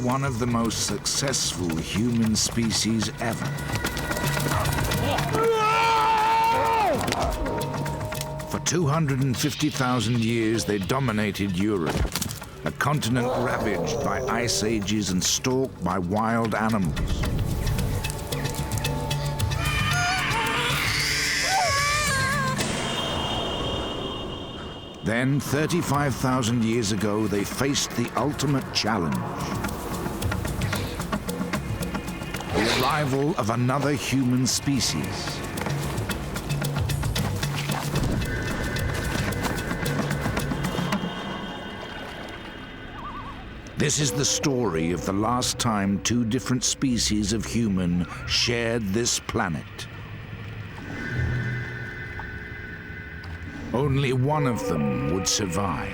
one of the most successful human species ever. For 250,000 years, they dominated Europe, a continent ravaged by ice ages and stalked by wild animals. Then, 35,000 years ago, they faced the ultimate challenge. The arrival of another human species. This is the story of the last time two different species of human shared this planet. Only one of them would survive.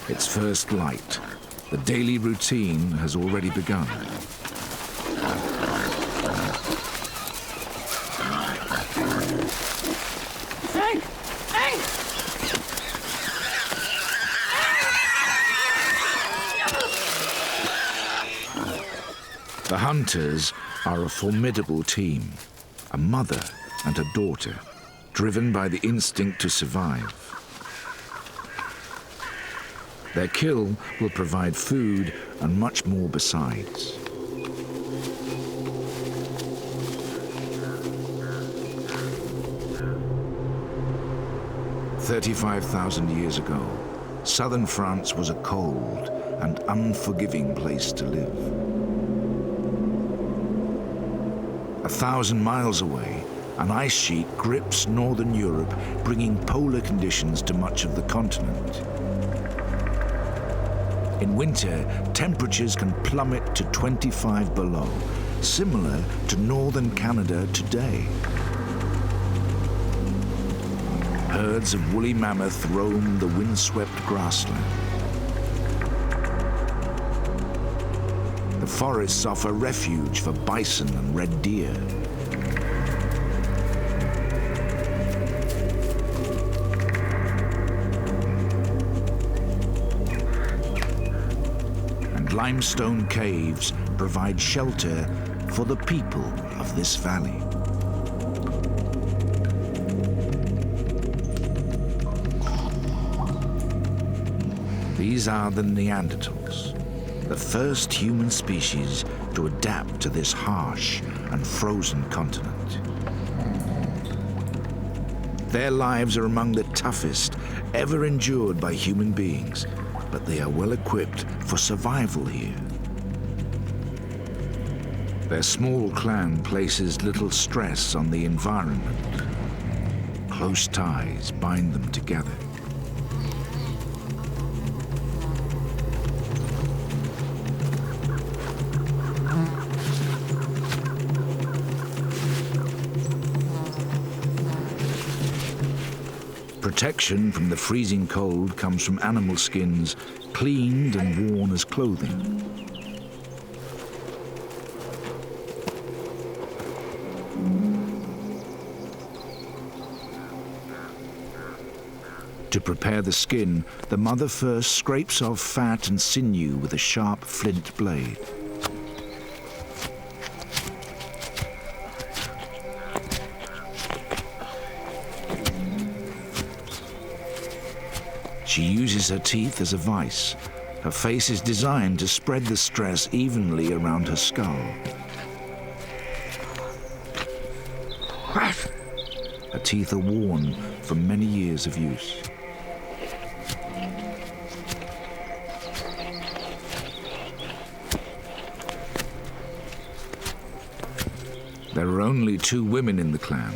It's first light. The daily routine has already begun. The hunters are a formidable team, a mother and a daughter, driven by the instinct to survive. Their kill will provide food and much more besides. "35,000 years ago, southern France was a cold and unforgiving place to live. 1,000 miles away, an ice sheet grips northern Europe, bringing polar conditions to much of the continent. In winter, temperatures can plummet to 25 below, similar to northern Canada today. Herds of woolly mammoth roam the windswept grassland. The forests offer refuge for bison and red deer. And limestone caves provide shelter for the people of this valley. These are the Neanderthals, the first human species to adapt to this harsh and frozen continent. Their lives are among the toughest ever endured by human beings, but they are well equipped for survival here. Their small clan places little stress on the environment. Close ties bind them together. Protection from the freezing cold comes from animal skins, cleaned and worn as clothing. To prepare the skin, the mother first scrapes off fat and sinew with a sharp flint blade. She uses her teeth as a vice. Her face is designed to spread the stress evenly around her skull. Her teeth are worn from many years of use. There are only 2 women in the clan.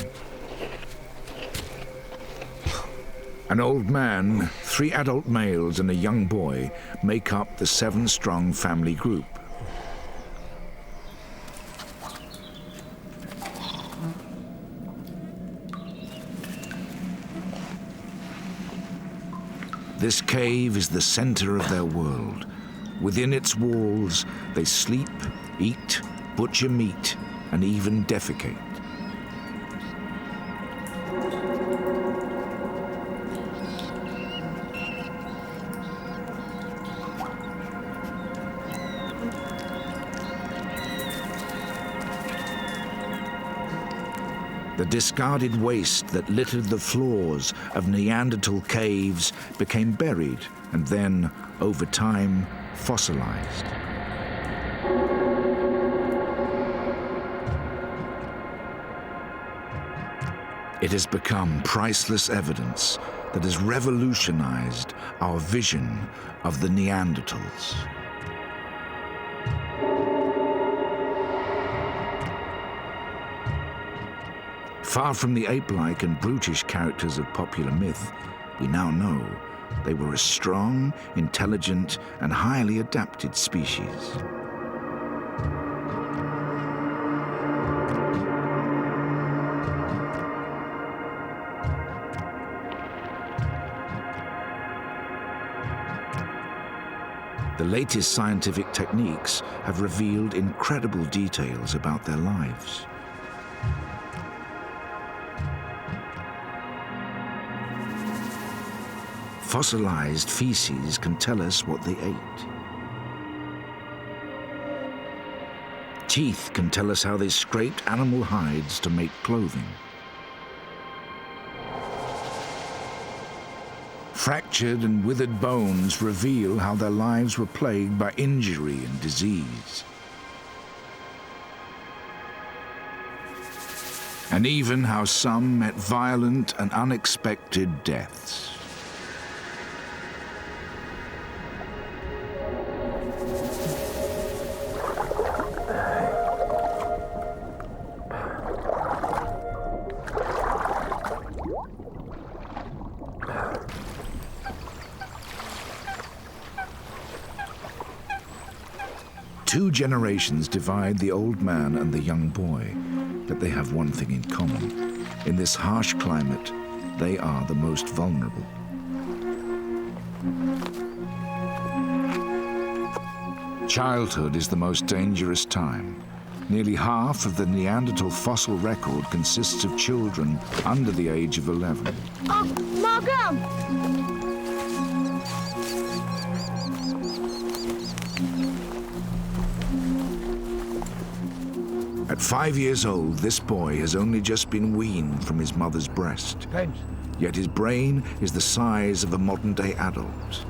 An old man, 3 adult males and a young boy make up the 7-strong family group. This cave is the center of their world. Within its walls, they sleep, eat, butcher meat, and even defecate. The discarded waste that littered the floors of Neanderthal caves became buried and then, over time, fossilized. It has become priceless evidence that has revolutionized our vision of the Neanderthals. Far from the ape-like and brutish characters of popular myth, we now know they were a strong, intelligent, and highly adapted species. The latest scientific techniques have revealed incredible details about their lives. Fossilized feces can tell us what they ate. Teeth can tell us how they scraped animal hides to make clothing. Fractured and withered bones reveal how their lives were plagued by injury and disease. And even how some met violent and unexpected deaths. Two generations divide the old man and the young boy, but they have one thing in common. In this harsh climate, they are the most vulnerable. Childhood is the most dangerous time. Nearly half of the Neanderthal fossil record consists of children under the age of 11. Oh, Margot! At 5 years old, this boy has only just been weaned from his mother's breast. Yet his brain is the size of a modern-day adult.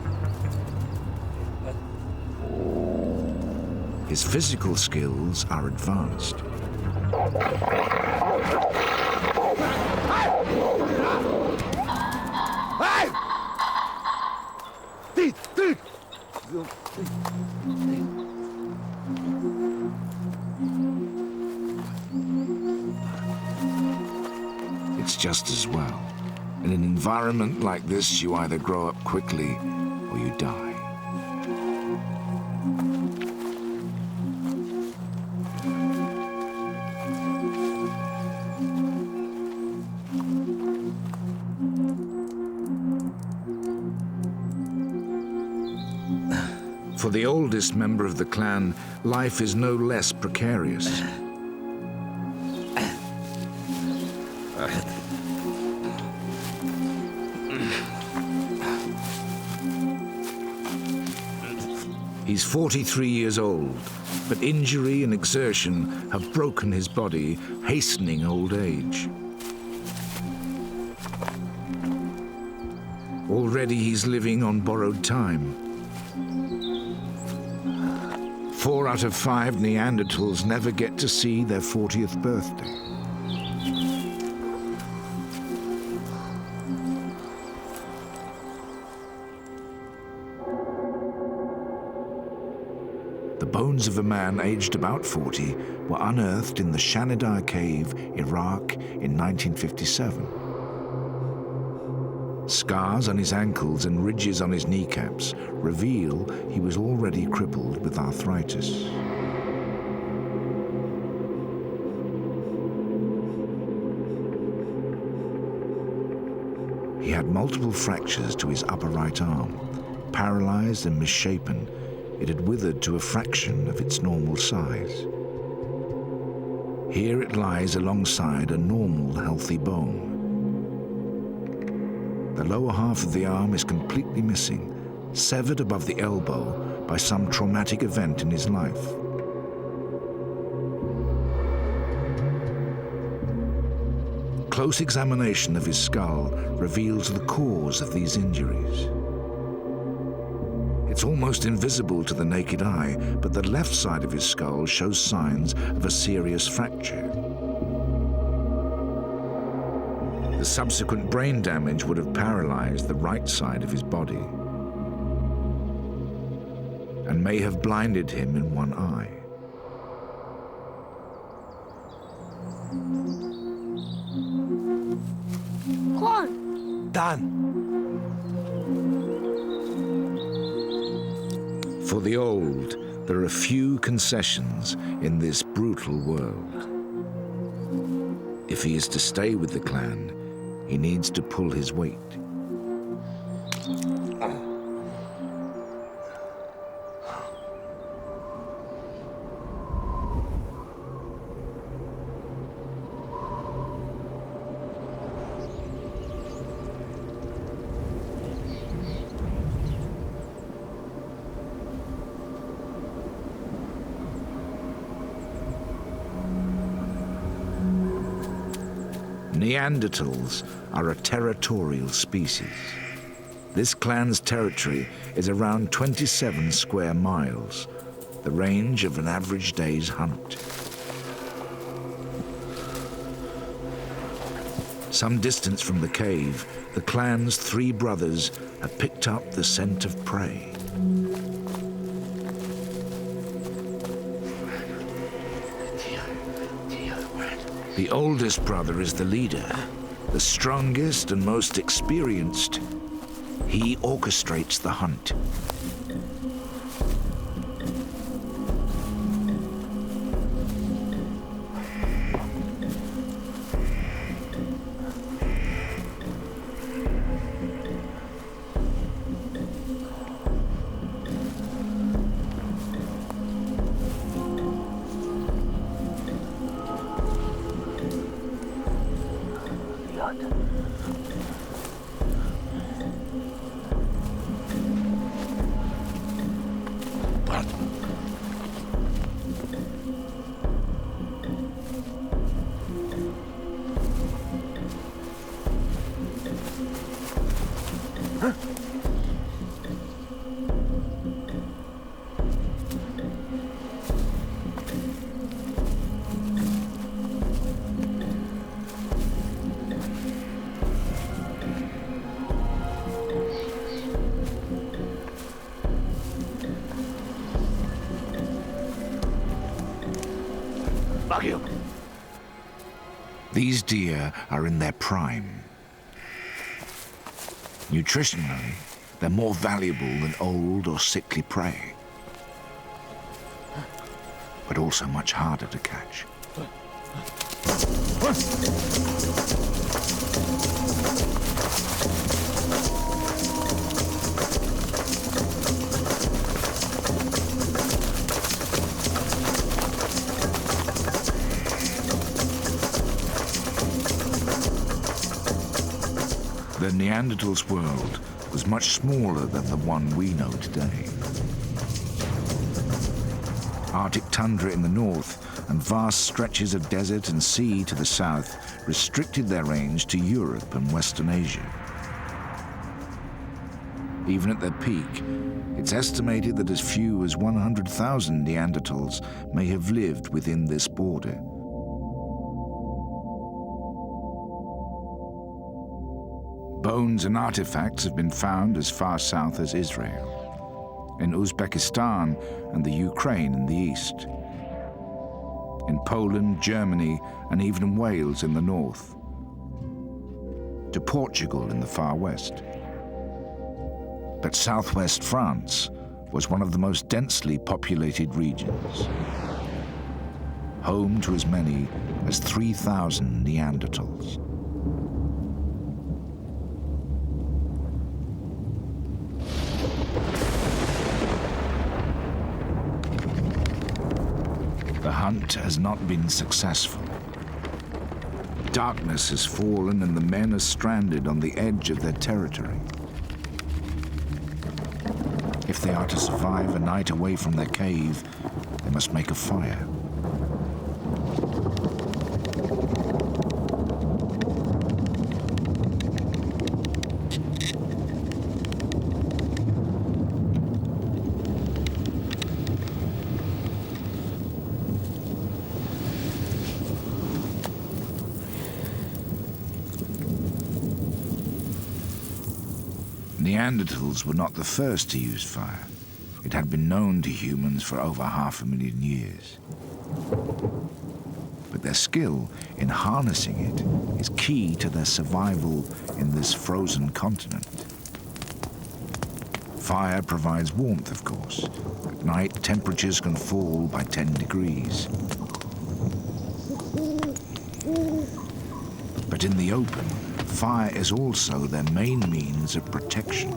His physical skills are advanced. It's just as well. In an environment like this, you either grow up quickly or you die. For the oldest member of the clan, life is no less precarious. He's 43 years old, but injury and exertion have broken his body, hastening old age. Already he's living on borrowed time. 4 out of 5 Neanderthals never get to see their 40th birthday. The bones of a man aged about 40 were unearthed in the Shanidar Cave, Iraq, in 1957. Scars on his ankles and ridges on his kneecaps reveal he was already crippled with arthritis. He had multiple fractures to his upper right arm. Paralyzed and misshapen, it had withered to a fraction of its normal size. Here it lies alongside a normal, healthy bone. The lower half of the arm is completely missing, severed above the elbow by some traumatic event in his life. Close examination of his skull reveals the cause of these injuries. It's almost invisible to the naked eye, but the left side of his skull shows signs of a serious fracture. The subsequent brain damage would have paralyzed the right side of his body and may have blinded him in one eye. Come on. Done. For the old, there are few concessions in this brutal world. If he is to stay with the clan, he needs to pull his weight. Neanderthals are a territorial species. This clan's territory is around 27 square miles, the range of an average day's hunt. Some distance from the cave, the clan's 3 brothers have picked up the scent of prey. The oldest brother is the leader, the strongest and most experienced. He orchestrates the hunt. These deer are in their prime. Nutritionally, they're more valuable than old or sickly prey, but also much harder to catch. The Neanderthals' world was much smaller than the one we know today. Arctic tundra in the north and vast stretches of desert and sea to the south restricted their range to Europe and Western Asia. Even at their peak, it's estimated that as few as 100,000 Neanderthals may have lived within this border. Bones and artifacts have been found as far south as Israel, in Uzbekistan and the Ukraine in the east, in Poland, Germany, and even Wales in the north, to Portugal in the far west. But southwest France was one of the most densely populated regions, home to as many as 3,000 Neanderthals. hunt has not been successful. Darkness has fallen and the men are stranded on the edge of their territory. If they are to survive a night away from their cave, they must make a fire. Neanderthals were not the first to use fire. It had been known to humans for over 500,000 years. But their skill in harnessing it is key to their survival in this frozen continent. Fire provides warmth, of course. At night, temperatures can fall by 10 degrees. But in the open, fire is also their main means of protection.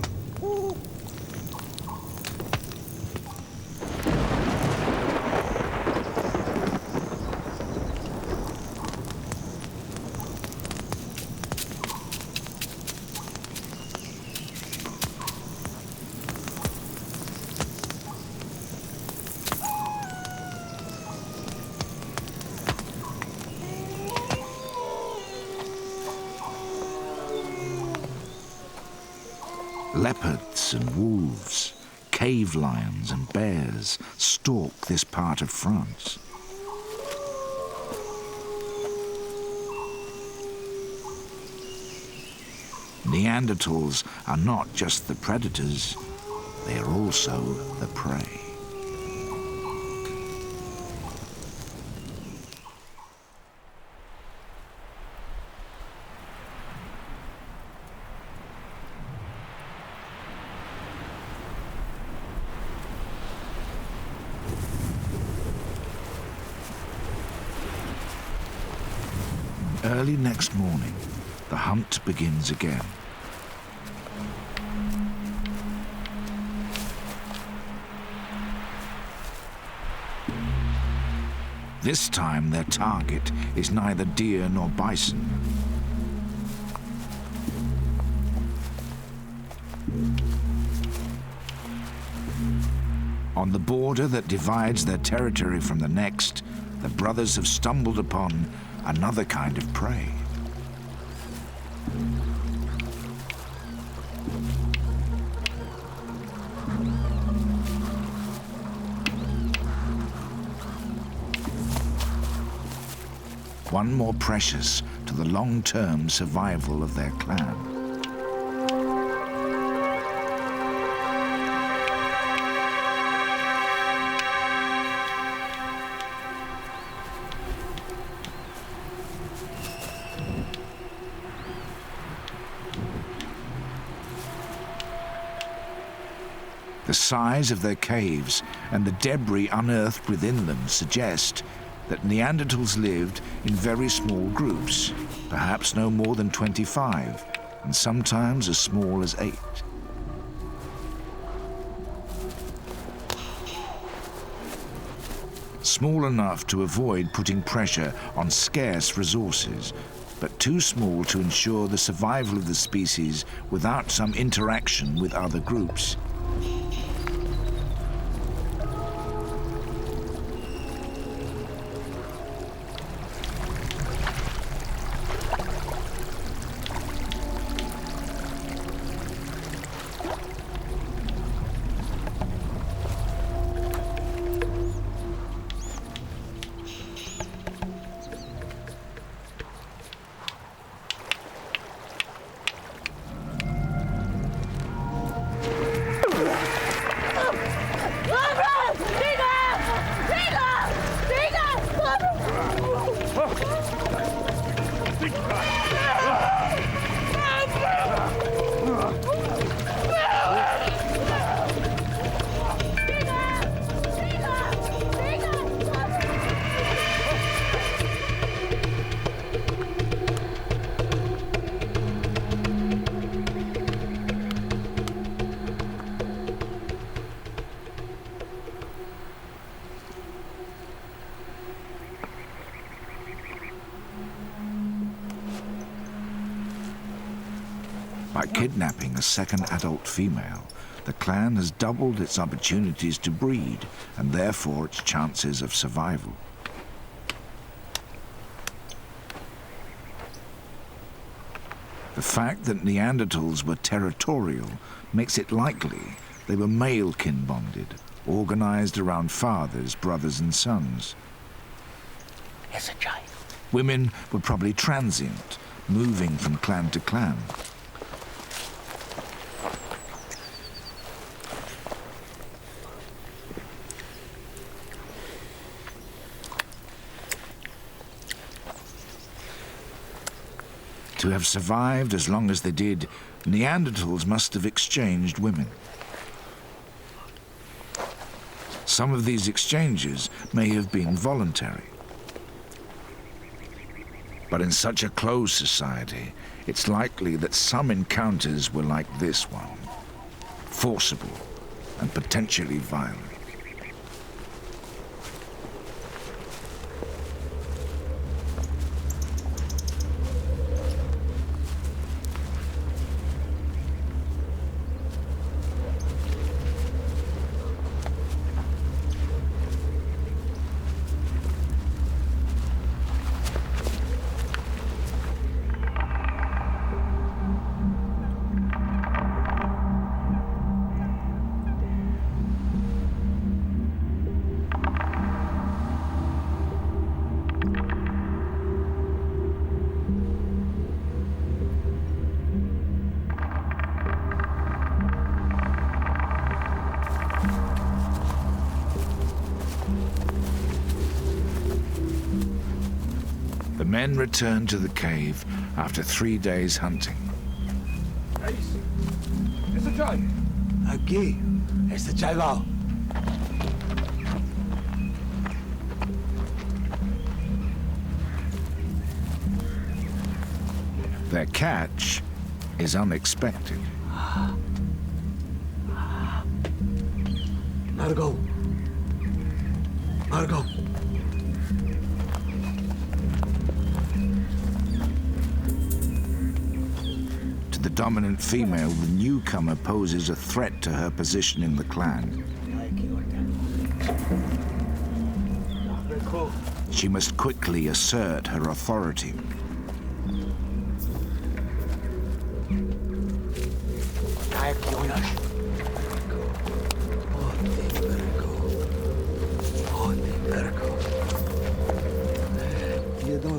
Leopards and wolves, cave lions and bears stalk this part of France. Neanderthals are not just the predators, they are also the prey. Early next morning, the hunt begins again. This time their target is neither deer nor bison. On the border that divides their territory from the next, the brothers have stumbled upon another kind of prey. One more precious to the long-term survival of their clan. The size of their caves and the debris unearthed within them suggest that Neanderthals lived in very small groups, perhaps no more than 25, and sometimes as small as 8. Small enough to avoid putting pressure on scarce resources, but too small to ensure the survival of the species without some interaction with other groups. By kidnapping a second adult female, the clan has doubled its opportunities to breed and therefore its chances of survival. The fact that Neanderthals were territorial makes it likely they were male kin bonded, organized around fathers, brothers and sons. It's a giant. Women were probably transient, moving from clan to clan. To have survived as long as they did, Neanderthals must have exchanged women. Some of these exchanges may have been voluntary. But in such a closed society, it's likely that some encounters were like this one, forcible and potentially violent. The men returned to the cave after 3 days hunting. It's a giant. Aquí. It's the giant. Their catch is unexpected. Margot. Margot. To the dominant female, the newcomer poses a threat to her position in the clan. She must quickly assert her authority.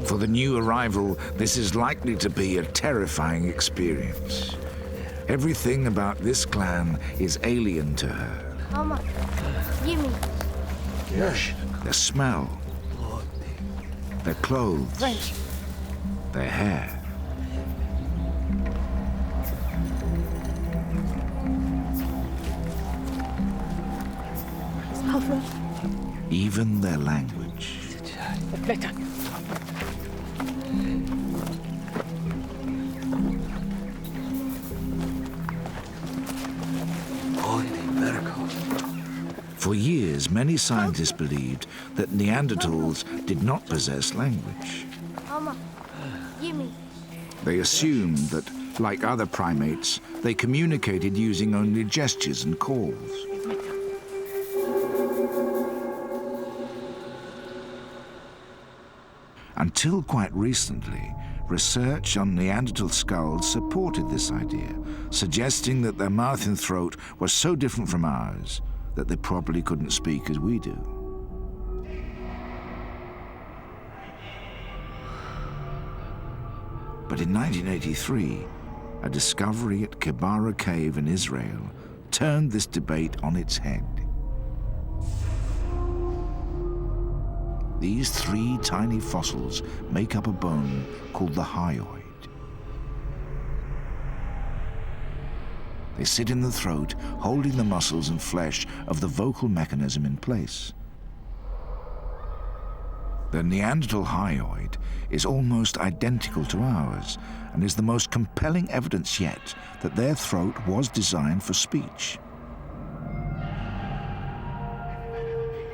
For the new arrival, this is likely to be a terrifying experience. Everything about this clan is alien to her. Mama, gimme. Yes. Their smell, their clothes, French. their hair. Even their language. For years, many scientists believed that Neanderthals did not possess language. Mama, gimme. They assumed that, like other primates, they communicated using only gestures and calls. Until quite recently, research on Neanderthal skulls supported this idea, suggesting that their mouth and throat were so different from ours that they probably couldn't speak as we do. But in 1983, a discovery at Kibara Cave in Israel turned this debate on its head. These 3 tiny fossils make up a bone called the hyoid. They sit in the throat, holding the muscles and flesh of the vocal mechanism in place. The Neanderthal hyoid is almost identical to ours and is the most compelling evidence yet that their throat was designed for speech.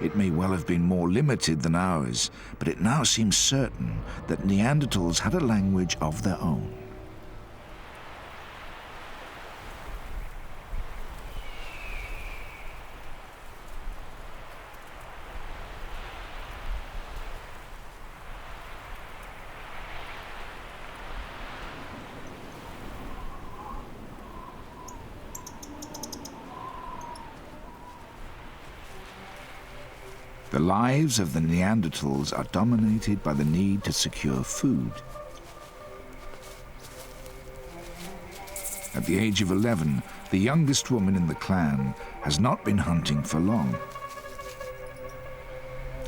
It may well have been more limited than ours, but it now seems certain that Neanderthals had a language of their own. The lives of the Neanderthals are dominated by the need to secure food. At the age of 11, the youngest woman in the clan has not been hunting for long.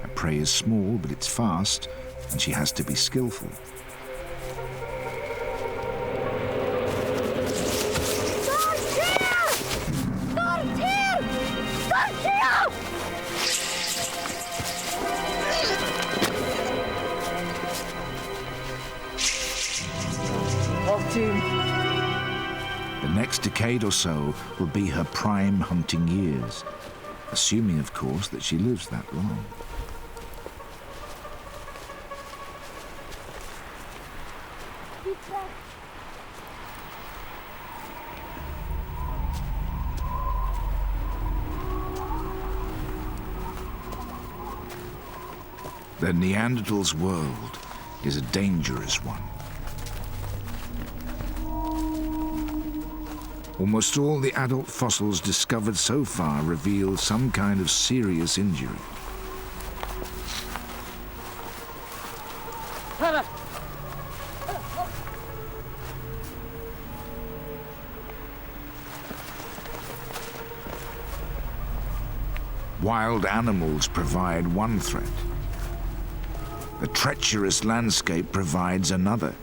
Her prey is small, but it's fast, and she has to be skillful. The next decade or so will be her prime hunting years, assuming, of course, that she lives that long. The Neanderthals' world is a dangerous one. Almost all the adult fossils discovered so far reveal some kind of serious injury. Wild animals provide one threat. The treacherous landscape provides another.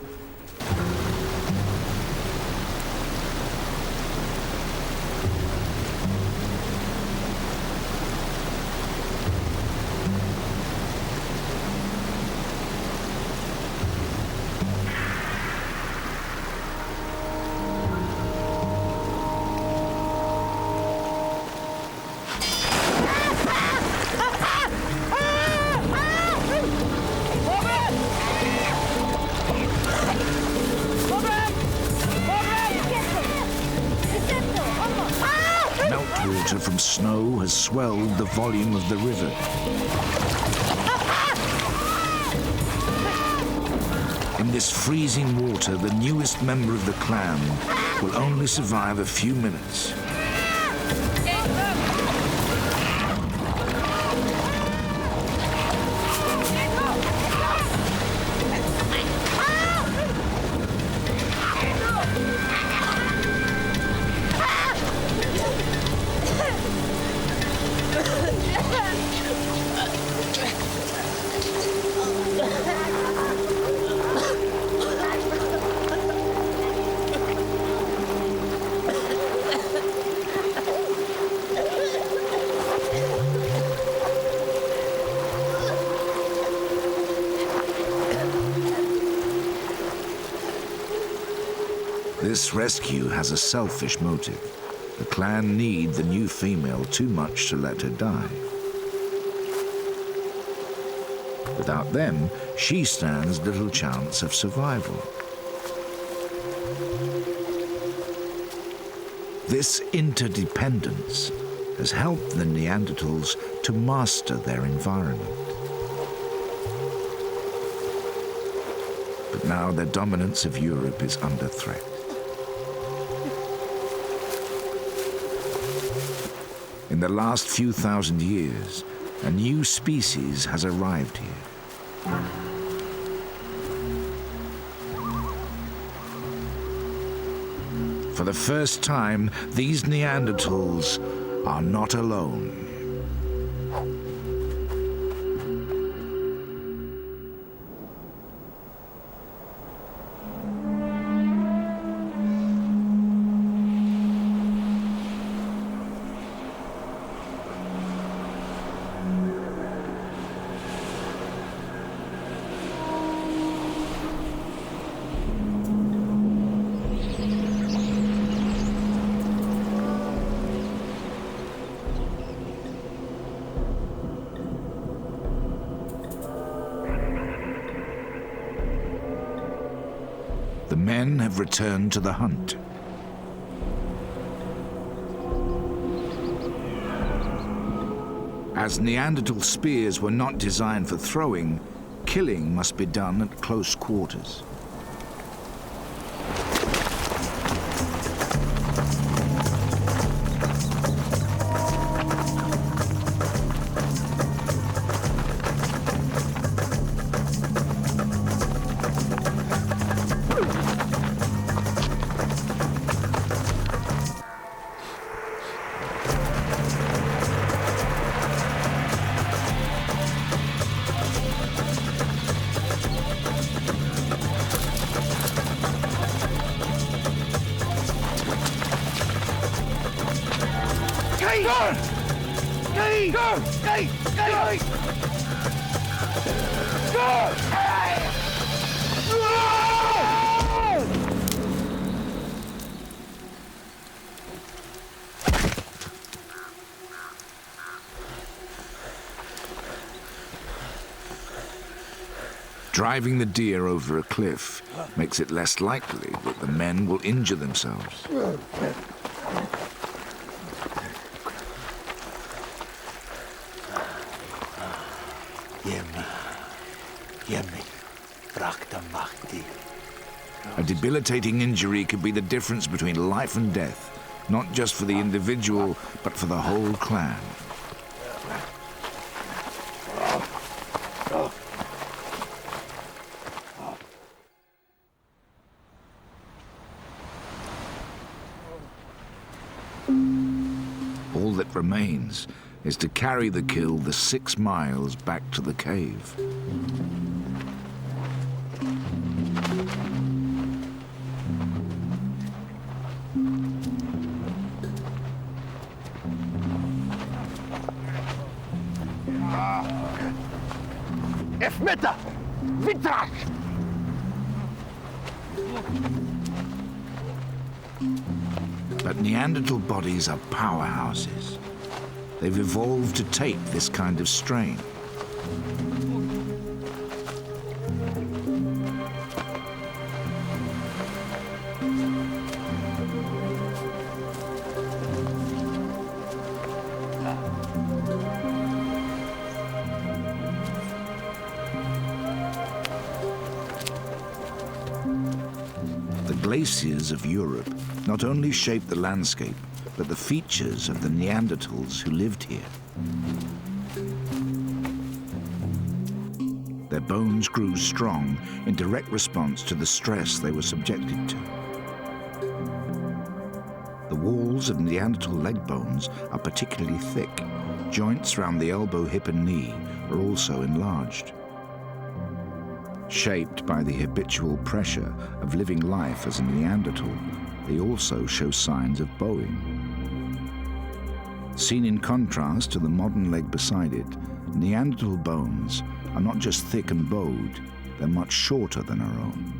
Meltwater from snow has swelled the volume of the river. In this freezing water, the newest member of the clan will only survive a few minutes. This rescue has a selfish motive. The clan need the new female too much to let her die. Without them, she stands little chance of survival. This interdependence has helped the Neanderthals to master their environment. But now their dominance of Europe is under threat. In the last few thousand years, a new species has arrived here. For the first time, these Neanderthals are not alone. The men have returned to the hunt. As Neanderthal spears were not designed for throwing, killing must be done at close quarters. Driving the deer over a cliff makes it less likely that the men will injure themselves. A debilitating injury could be the difference between life and death, not just for the individual, but for the whole clan. All that remains is to carry the kill the 6 miles back to the cave. But Neanderthal bodies are powerhouses. They've evolved to take this kind of strain. The glaciers of Europe not only shaped the landscape, but the features of the Neanderthals who lived here. Their bones grew strong in direct response to the stress they were subjected to. The walls of Neanderthal leg bones are particularly thick. Joints around the elbow, hip and knee are also enlarged. Shaped by the habitual pressure of living life as a Neanderthal, they also show signs of bowing. Seen in contrast to the modern leg beside it, Neanderthal bones are not just thick and bowed, they're much shorter than our own.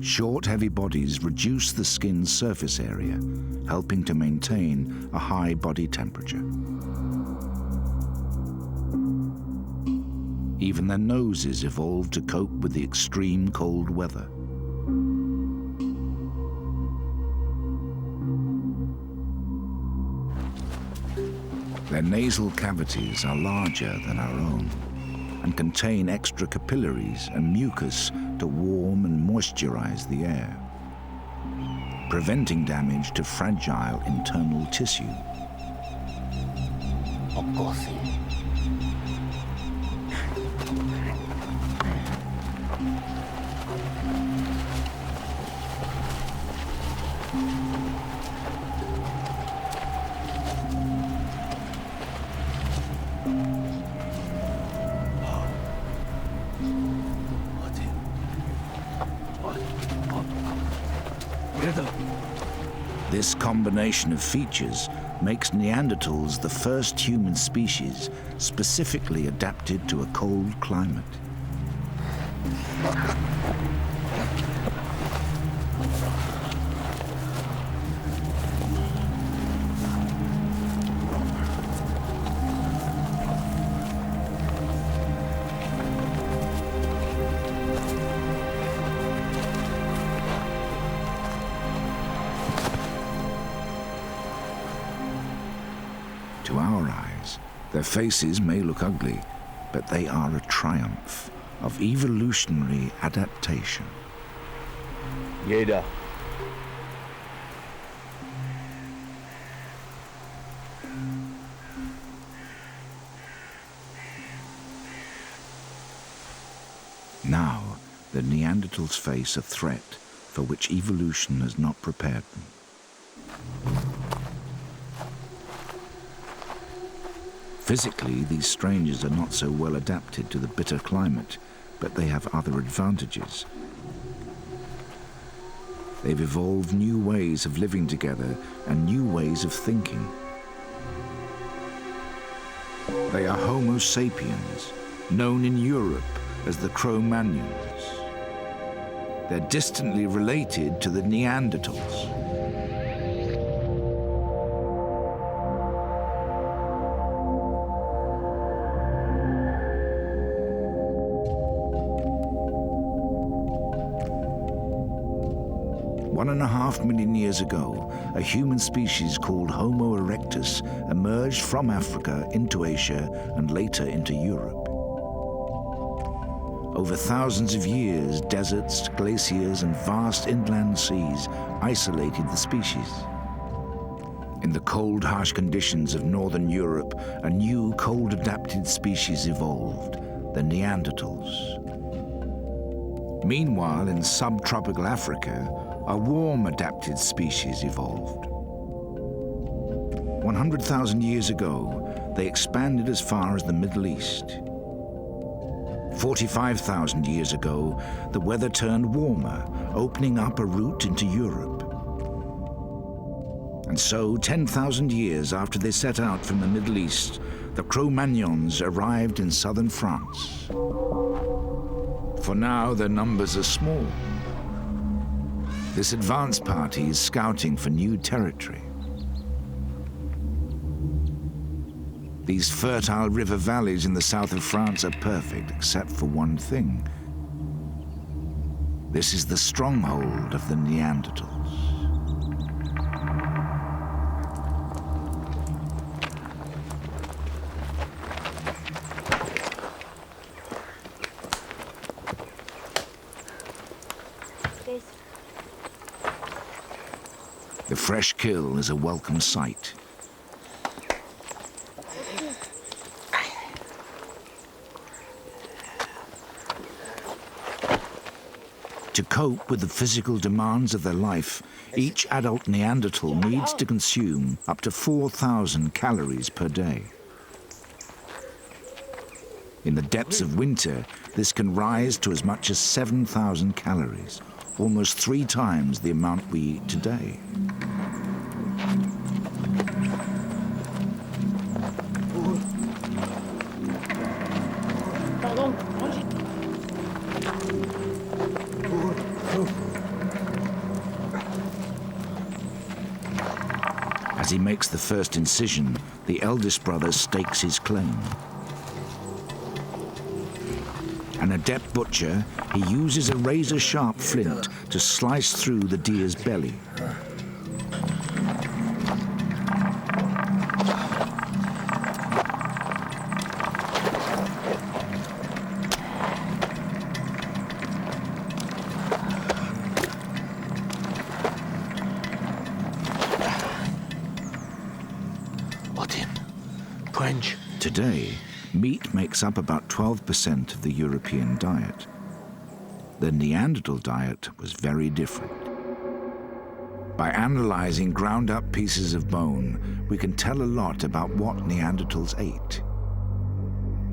Short, heavy bodies reduce the skin's surface area, helping to maintain a high body temperature. Even their noses evolved to cope with the extreme cold weather. Their nasal cavities are larger than our own and contain extra capillaries and mucus to warm and moisturize the air, preventing damage to fragile internal tissue. This combination of features makes Neanderthals the first human species specifically adapted to a cold climate. To our eyes, their faces may look ugly, but they are a triumph of evolutionary adaptation. Jeder. Now, the Neanderthals face a threat for which evolution has not prepared them. Physically, these strangers are not so well adapted to the bitter climate, but they have other advantages. They've evolved new ways of living together and new ways of thinking. They are Homo sapiens, known in Europe as the Cro-Magnons. They're distantly related to the Neanderthals. One and a half million years ago, a human species called Homo erectus emerged from Africa into Asia and later into Europe. Over thousands of years, deserts, glaciers, and vast inland seas isolated the species. In the cold, harsh conditions of northern Europe, a new cold-adapted species evolved, the Neanderthals. Meanwhile, in subtropical Africa, a warm-adapted species evolved. 100,000 years ago, they expanded as far as the Middle East. 45,000 years ago, the weather turned warmer, opening up a route into Europe. And so, 10,000 years after they set out from the Middle East, the Cro-Magnons arrived in southern France. For now, their numbers are small. This advance party is scouting for new territory. These fertile river valleys in the south of France are perfect, except for one thing. This is the stronghold of the Neanderthals. The fresh kill is a welcome sight. To cope with the physical demands of their life, each adult Neanderthal needs to consume up to 4,000 calories per day. In the depths of winter, this can rise to as much as 7,000 calories, almost 3 times the amount we eat today. As he makes the first incision, the eldest brother stakes his claim. An adept butcher, he uses a razor-sharp flint to slice through the deer's belly. Today, meat makes up about 12% of the European diet. The Neanderthal diet was very different. By analyzing ground-up pieces of bone, we can tell a lot about what Neanderthals ate.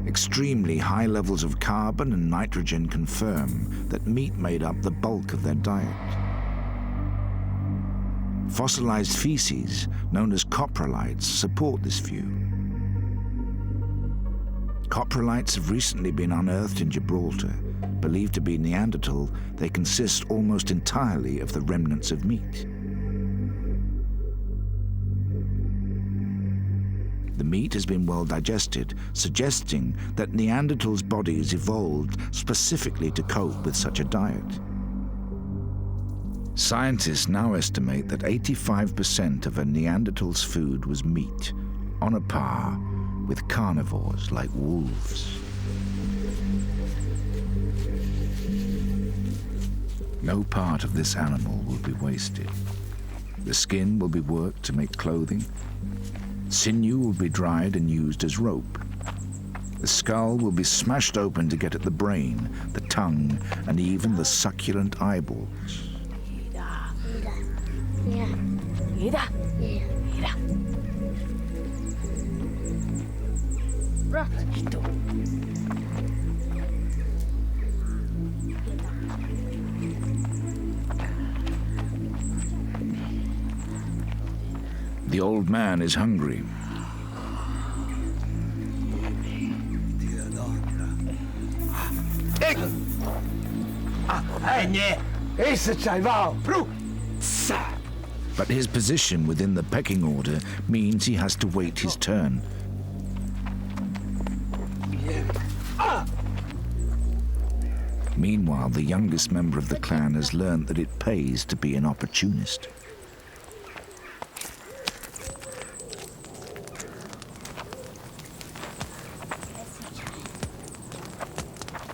Extremely high levels of carbon and nitrogen confirm that meat made up the bulk of their diet. Fossilized feces, known as coprolites, support this view. Coprolites have recently been unearthed in Gibraltar. Believed to be Neanderthal, they consist almost entirely of the remnants of meat. The meat has been well digested, suggesting that Neanderthals' bodies evolved specifically to cope with such a diet. Scientists now estimate that 85% of a Neanderthal's food was meat, on a par with carnivores like wolves. No part of this animal will be wasted. The skin will be worked to make clothing. Sinew will be dried and used as rope. The skull will be smashed open to get at the brain, the tongue, and even the succulent eyeballs. The old man is hungry. But his position within the pecking order means he has to wait his turn. Meanwhile, the youngest member of the clan has learned that it pays to be an opportunist.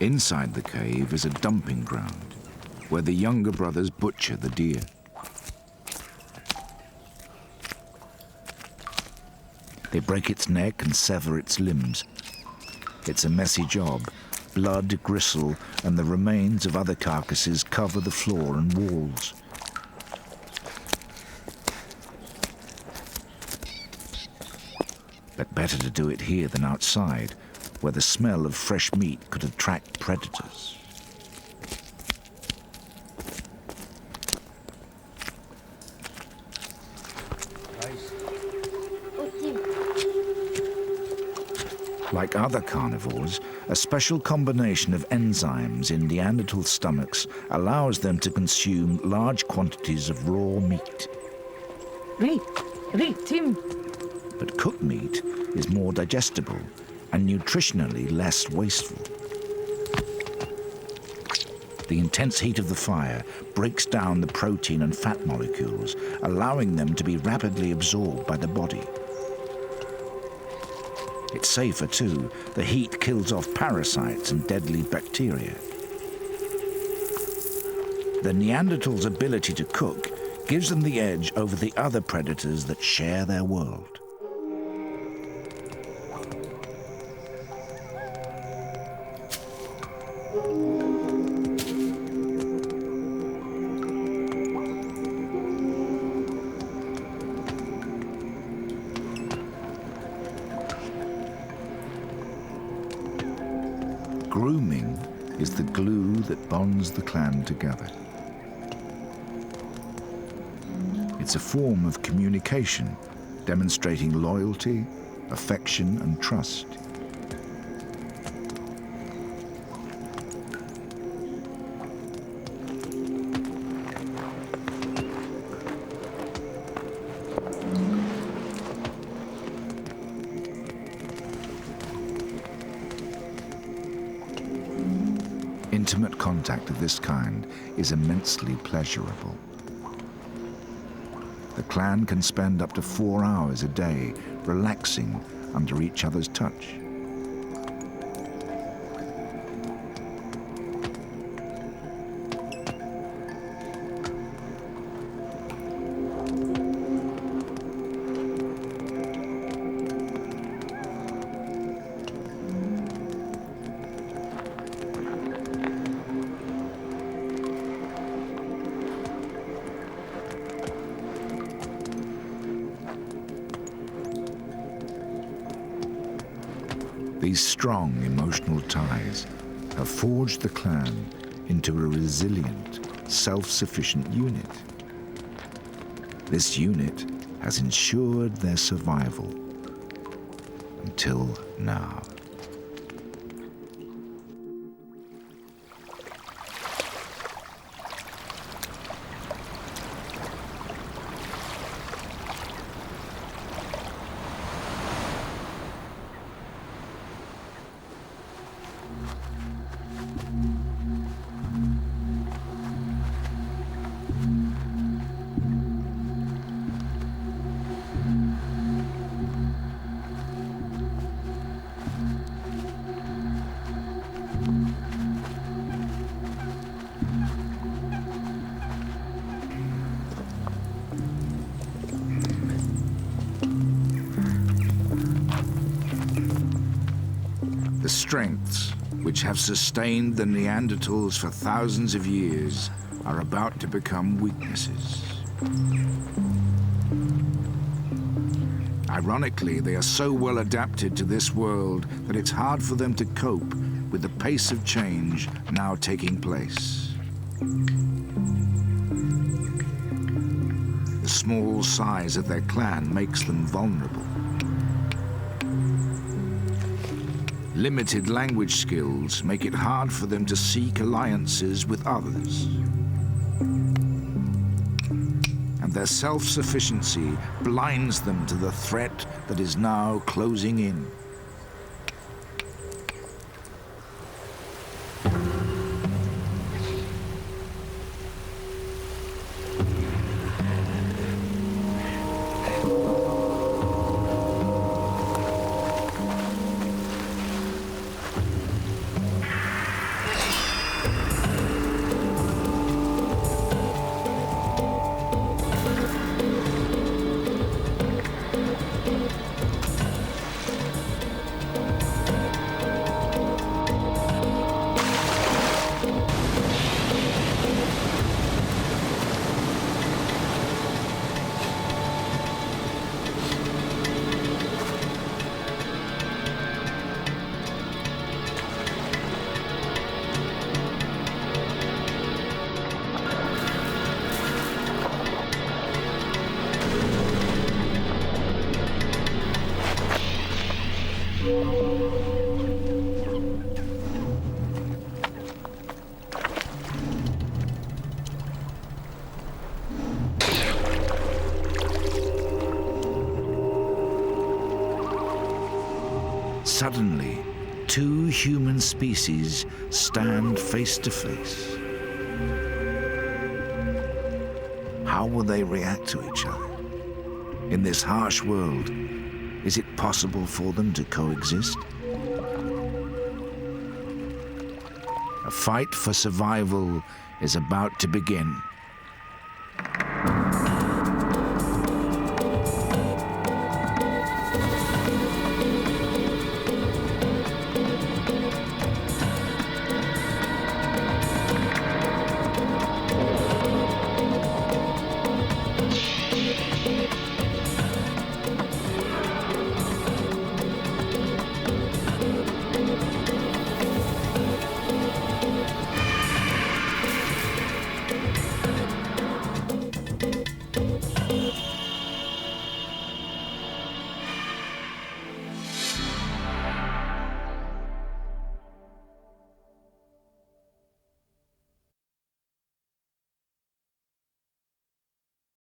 Inside the cave is a dumping ground, where the younger brothers butcher the deer. They break its neck and sever its limbs. It's a messy job. Blood, gristle, and the remains of other carcasses cover the floor and walls. But better to do it here than outside, where the smell of fresh meat could attract predators. Like other carnivores, a special combination of enzymes in Neanderthal stomachs allows them to consume large quantities of raw meat. Tim. But cooked meat is more digestible and nutritionally less wasteful. The intense heat of the fire breaks down the protein and fat molecules, allowing them to be rapidly absorbed by the body. It's safer too. The heat kills off parasites and deadly bacteria. The Neanderthals' ability to cook gives them the edge over the other predators that share their world. Grooming is the glue that bonds the clan together. It's a form of communication, demonstrating loyalty, affection, and trust. Intimate contact of this kind is immensely pleasurable. The clan can spend up to 4 hours a day relaxing under each other's touch. These strong emotional ties have forged the clan into a resilient, self-sufficient unit. This unit has ensured their survival until now. The strengths which have sustained the Neanderthals for thousands of years are about to become weaknesses. Ironically, they are so well adapted to this world that it's hard for them to cope with the pace of change now taking place. The The small size of their clan makes them vulnerable. Limited language skills make it hard for them to seek alliances with others. And their self-sufficiency blinds them to the threat that is now closing in. Suddenly, two human species stand face to face. How will they react to each other? In this harsh world, is it possible for them to coexist? A fight for survival is about to begin.